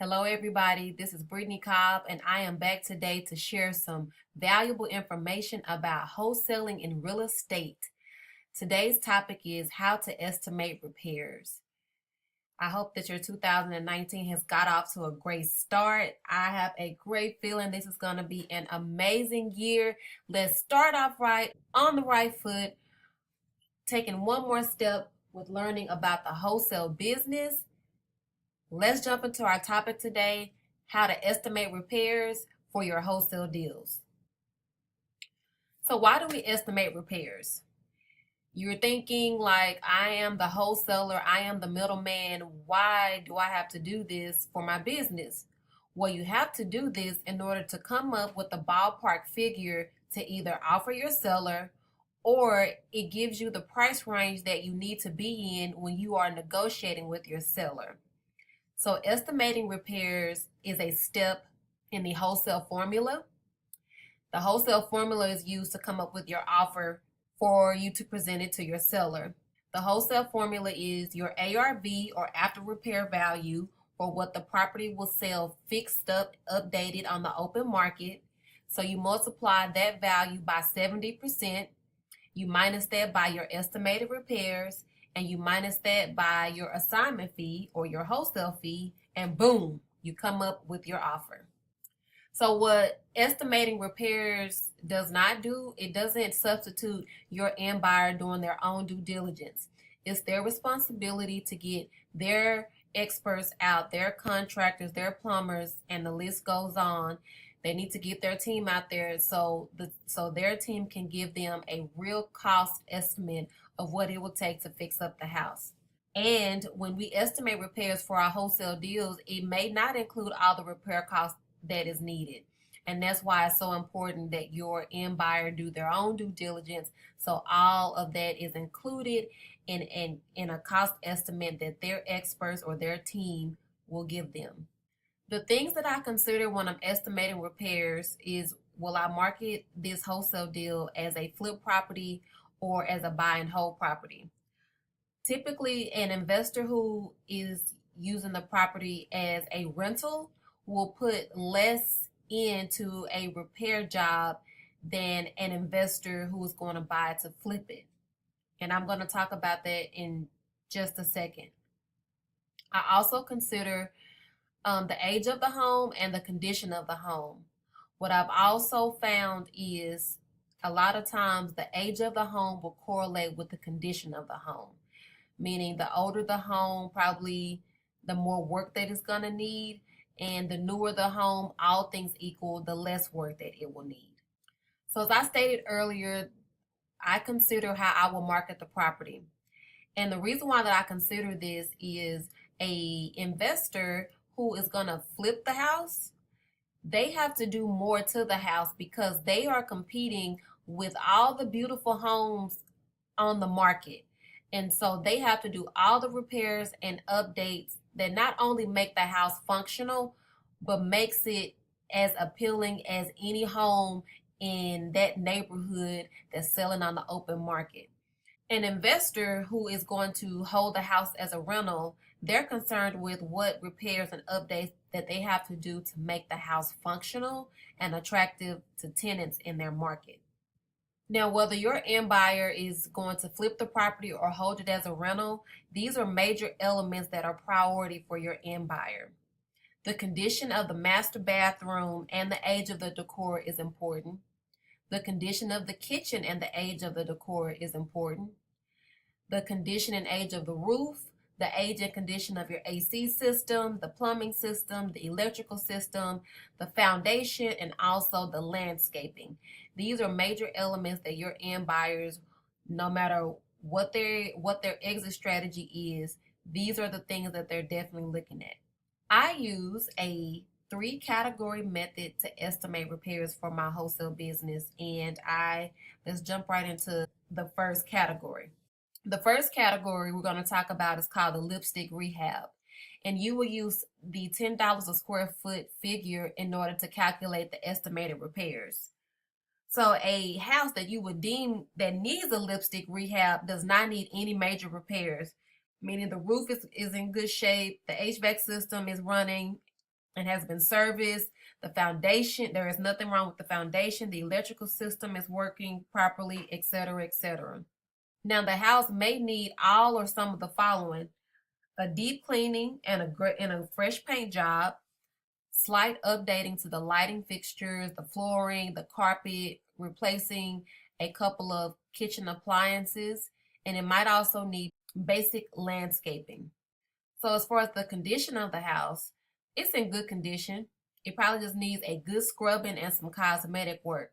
Hello, everybody. This is Brittany Cobb, and I am back today to share some valuable information about wholesaling in real estate. Today's topic is how to estimate repairs. I hope that your 2019 has got off to a great start. I have a great feeling this is going to be an amazing year. Let's start off right, on the right foot, taking one more step with learning about the wholesale business. Let's jump into our topic today, how to estimate repairs for your wholesale deals. So why do we estimate repairs? You're thinking like, I am the wholesaler, I am the middleman. Why do I have to do this for my business? Well, you have to do this in order to come up with a ballpark figure to either offer your seller, or it gives you the price range that you need to be in when you are negotiating with your seller. So estimating repairs is a step in the wholesale formula. The wholesale formula is used to come up with your offer for you to present it to your seller. The wholesale formula is your ARV, or after repair value, for what the property will sell fixed up, updated on the open market. So you multiply that value by 70%, you minus that by your estimated repairs, and you minus that by your assignment fee or your wholesale fee, and boom, you come up with your offer. So what estimating repairs does not do, it doesn't substitute your end buyer doing their own due diligence. It's their responsibility to get their experts out, their contractors, their plumbers, and the list goes on. They need to get their team out there so their team can give them a real cost estimate of what it will take to fix up the house. And when we estimate repairs for our wholesale deals, it may not include all the repair costs that is needed. And that's why it's so important that your end buyer do their own due diligence, so all of that is included in a cost estimate that their experts or their team will give them. The things that I consider when I'm estimating repairs is, will I market this wholesale deal as a flip property or as a buy and hold property? Typically, an investor who is using the property as a rental will put less into a repair job than an investor who is going to buy it to flip it. And I'm going to talk about that in just a second. I also consider the age of the home and the condition of the home. What I've also found is a lot of times the age of the home will correlate with the condition of the home, meaning the older the home, probably the more work that it's going to need, and the newer the home, all things equal, the less work that it will need. So as I stated earlier, I consider how I will market the property. And the reason why that I consider this is a investor who is going to flip the house, they have to do more to the house because they are competing with all the beautiful homes on the market. And so they have to do all the repairs and updates that not only make the house functional, but makes it as appealing as any home in that neighborhood that's selling on the open market. An investor who is going to hold the house as a rental, they're concerned with what repairs and updates that they have to do to make the house functional and attractive to tenants in their market. Now, whether your end buyer is going to flip the property or hold it as a rental, these are major elements that are priority for your end buyer. The condition of the master bathroom and the age of the decor is important. The condition of the kitchen and the age of the decor is important. The condition and age of the roof, the age and condition of your AC system, the plumbing system, the electrical system, the foundation, and also the landscaping. These are major elements that your end buyers, no matter what their exit strategy is, these are the things that they're definitely looking at. I use a 3-category method to estimate repairs for my wholesale business, and let's jump right into the first category. The first category we're going to talk about is called the lipstick rehab. And you will use the $10 a square foot figure in order to calculate the estimated repairs. So a house that you would deem that needs a lipstick rehab does not need any major repairs, meaning the roof is in good shape, the HVAC system is running, and has been serviced. The foundation, there is nothing wrong with the foundation. The electrical system is working properly, etc., etc. Now, the house may need all or some of the following: a deep cleaning and a fresh paint job, slight updating to the lighting fixtures, the flooring, the carpet, replacing a couple of kitchen appliances, and it might also need basic landscaping. So as far as the condition of the house, it's in good condition. It probably just needs a good scrubbing and some cosmetic work.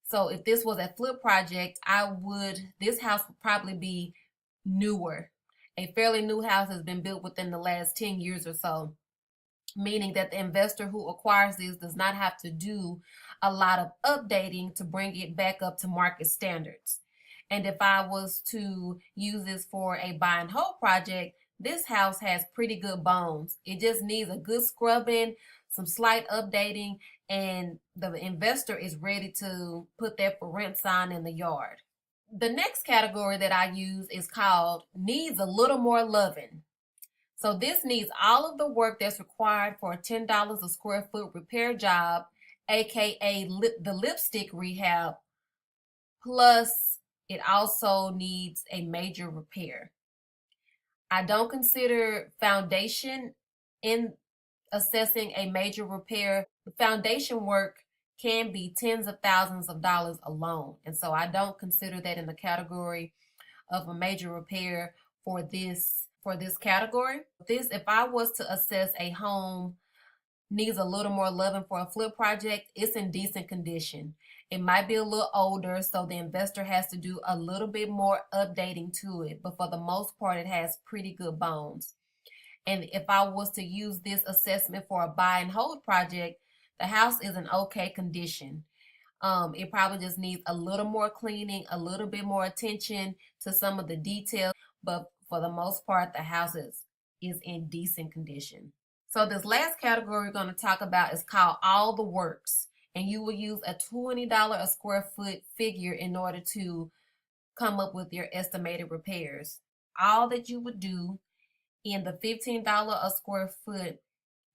So if this was a flip project, this house would probably be newer. A fairly new house has been built within the last 10 years or so, meaning that the investor who acquires this does not have to do a lot of updating to bring it back up to market standards. And if I was to use this for a buy and hold project, this house has pretty good bones. It just needs a good scrubbing, some slight updating, and the investor is ready to put their for rent sign in the yard. The next category that I use is called needs a little more loving. So this needs all of the work that's required for a $10 a square foot repair job, aka the lipstick rehab, plus it also needs a major repair. I don't consider foundation in assessing a major repair. The foundation work can be tens of thousands of dollars alone, and so I don't consider that in the category of a major repair for this category. If I was to assess a home needs a little more loving for a flip project, it's in decent condition. It might be a little older, so the investor has to do a little bit more updating to it, but for the most part, it has pretty good bones. And if I was to use this assessment for a buy and hold project, the house is in okay condition. It probably just needs a little more cleaning, a little bit more attention to some of the details, but for the most part, the house is in decent condition. So this last category we're going to talk about is called all the works. And you will use a $20 a square foot figure in order to come up with your estimated repairs. All that you would do in the $15 a square foot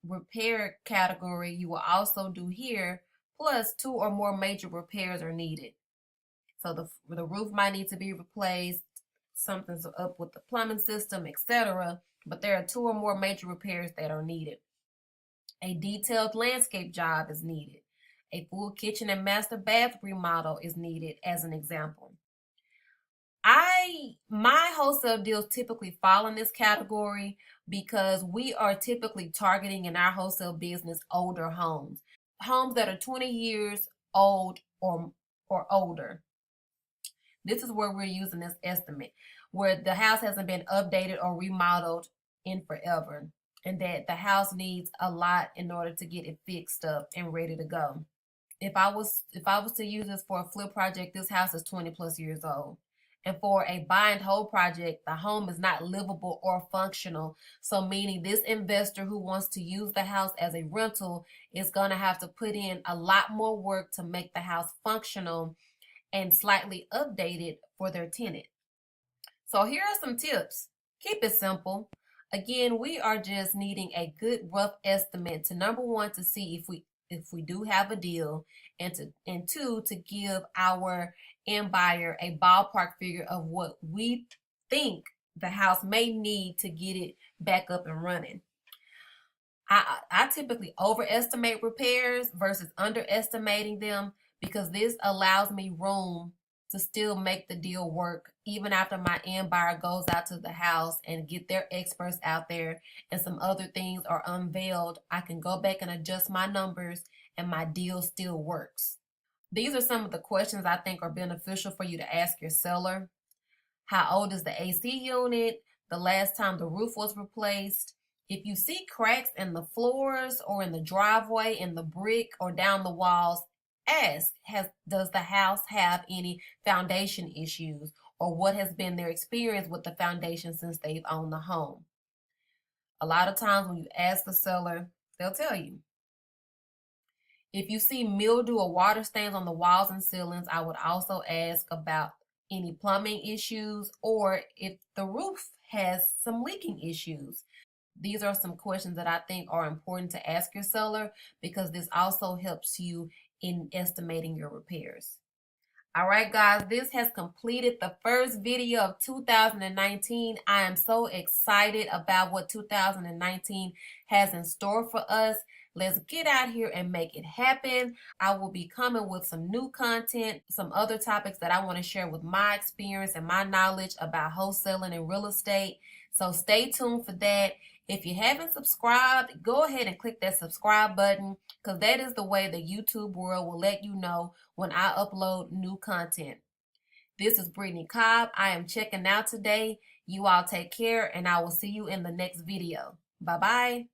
repair category, you will also do here, plus 2 or more major repairs are needed. So the roof might need to be replaced, something's up with the plumbing system, etc. But there are 2 or more major repairs that are needed. A detailed landscape job is needed. A full kitchen and master bath remodel is needed, as an example. My wholesale deals typically fall in this category because we are typically targeting in our wholesale business older homes that are 20 years old or older. This is where we're using this estimate, where the house hasn't been updated or remodeled in forever, and that the house needs a lot in order to get it fixed up and ready to go. If I was to use this for a flip project, this house is 20 plus years old. And for a buy and hold project, the home is not livable or functional. So meaning this investor who wants to use the house as a rental is going to have to put in a lot more work to make the house functional and slightly updated for their tenant. So here are some tips. Keep it simple. Again, we are just needing a good rough estimate to, number one, to see if we do have a deal, and two, to give our end buyer a ballpark figure of what we think the house may need to get it back up and running. I typically overestimate repairs versus underestimating them, because this allows me room to still make the deal work even after my end buyer goes out to the house and get their experts out there and some other things are unveiled. I can go back and adjust my numbers and my deal still works. These are some of the questions I think are beneficial for you to ask your seller. How old is the AC unit? The last time the roof was replaced? If you see cracks in the floors or in the driveway, in the brick, or down the walls, ask, does the house have any foundation issues, or what has been their experience with the foundation since they've owned the home? A lot of times when you ask the seller, they'll tell you. If you see mildew or water stains on the walls and ceilings, I would also ask about any plumbing issues, or if the roof has some leaking issues. These are some questions that I think are important to ask your seller because this also helps you in estimating your repairs. All right, guys, this has completed the first video of 2019. I am so excited about what 2019 has in store for us. Let's get out here and make it happen. I will be coming with some new content, some other topics that I want to share with my experience and my knowledge about wholesaling and real estate. So stay tuned for that. If you haven't subscribed, go ahead and click that subscribe button because that is the way the YouTube world will let you know when I upload new content. This is Brittany Cobb. I am checking out today. You all take care, and I will see you in the next video. Bye-bye.